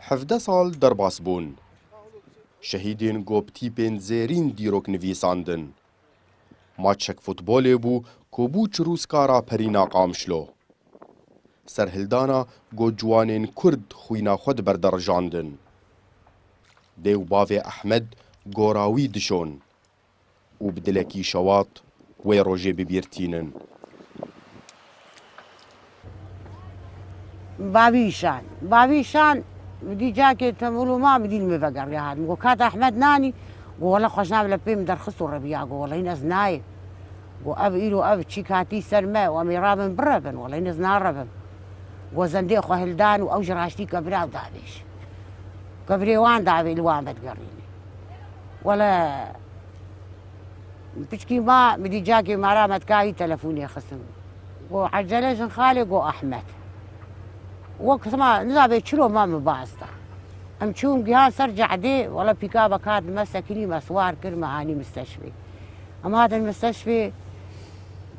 17 سال دەرباس بوون. شەهیدên گۆپتیپên zêrîn dîrok nivîsandin. Maçek futbolê bû ku bû çirûska raperîna Qamişlo. Serhildana got ciwanên Kurd xwîna xwe diberderjandin. Dê û bavê Ehmed gora wî dişon û bi dilekî şewat wê rojê bibîrtînin. باویشان بدی جاکێت تەمەلوما بدیل مێڤەگەڕی هاتم گۆ کات ئەحمەد نانی گۆ وەڵە خۆشناو لە پێم دەرخست و ڕەبیا گۆ وەڵی نەز نایە گۆ ئەv ئیر و ئەv چی کاتی سەرمە و ئەمێرابن بڕەبن وەڵی نەز ناڕەبن گۆ زەندێ خۆهلدان و ئەو ژڕاشتی کەبراو دابێش کەبرێوان داوێ لوان بەدگەڕینی وەڵە پچکی ما بدی جاکێ مارامەتکاوی تەلەفۆنێ خستم گۆ عەجەلە ژن خالێ گۆ ئەحمەد وەکتما نزابێت چرۆ مامە باستا ئەم چووم گیان سەر جەعدێ وەڵە پیکا بەکات مەسەکنی مەسوار کرد مەهانی مستەشفێ ئەم هاتن مستەشفێ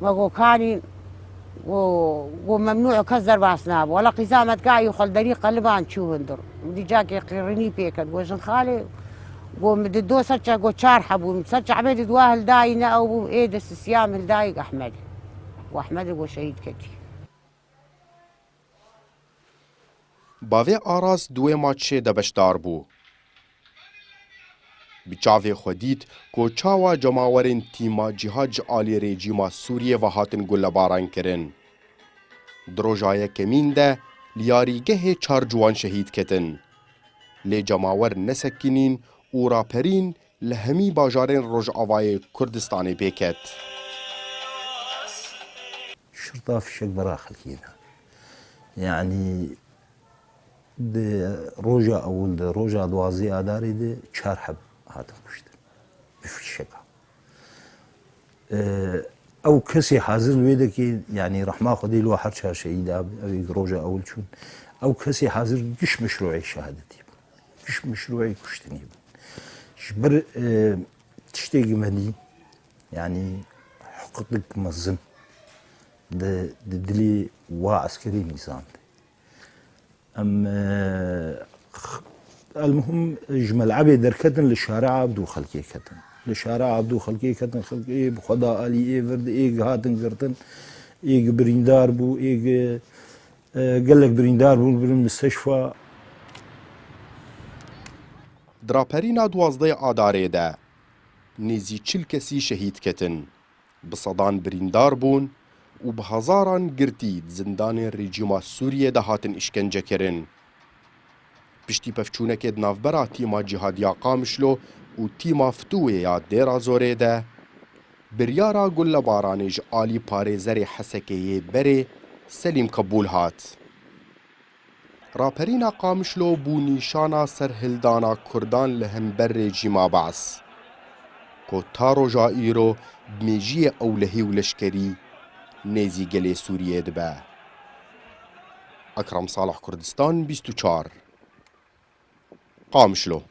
مەگۆکانی گۆ مەمنوع کەس دەرباس نابوو وەڵە قیزامەتگای و خەڵدەری قەلبان چوو هەندڕ دی جاکێ قیڕنی پێکرد گۆ ژن خالێ گۆ مددۆ سەرچە گۆ چار حەبووم سەرچە عەبێدی دوا هەلدایی نە ئەو بوو ئێ دەستسیام هەلدایی ئەحمەدی و ئەحمەدی گۆ شەهید کردی. Bavê Aras duê maçê de beşdar bû. Bi çavê xwe dît ku çawa cemawerên tîma cihad ji alî rejîma Sûriyê ve hatin gullebarankirin. Di roja yekemîn de li yarîgehê çar ciwan şehîd ketin. Lê cemawer nesekînîn û raperîn li hemî bajarên Rojavayê Kurdistanê pêket. شرطة فشك برا خلقينا يعني دي روجا أول دي روجا دوازي أداري دي چار حب هاتم كشتر بفشكا أو كسي حاضر ويدا كي يعني رحمة خدي لو حر شهر شهيد أو روجا أول شون أو كسي حاضر قش مشروعي شهادتي قش مشروعي كشتني شبر تشتاقي مني يعني حقوقك مزن دلي وعسكري نظام المهم جمل عبي دركتن للشارع عبدو خلقي كتن للشارع عبدو خلقي كتن خلقي بخدا علي اي ورد اي هاتن قرتن اي بريندار بو اي قال لك بريندار بو بالمستشفى. Draperîna duwazdeh adarê de nêzî çil kesî şehîd ketin. Bi sedan birîndar bûn û bi hezaran girtî di zindanên rejîma Sûriyê de hatin îşkencekirin. Piştî pevçûnekê di navbera tîma cihadiya Qamişlo û tîma Ftûyê ya Dêra Zorê de biryara gullebaranê ji alî parêzerê Hesekeyê Berê Selîm qebûl hat. Raperîna Qamişlo bû nîşana serhildana Kurdan li hember rejîma Beas. Ku ta roja îro mêjiyê ewlehî û leşkerî nêzî gelê Sûriyê dibe. Akram Salih Kurdistan 24 Qamişlo.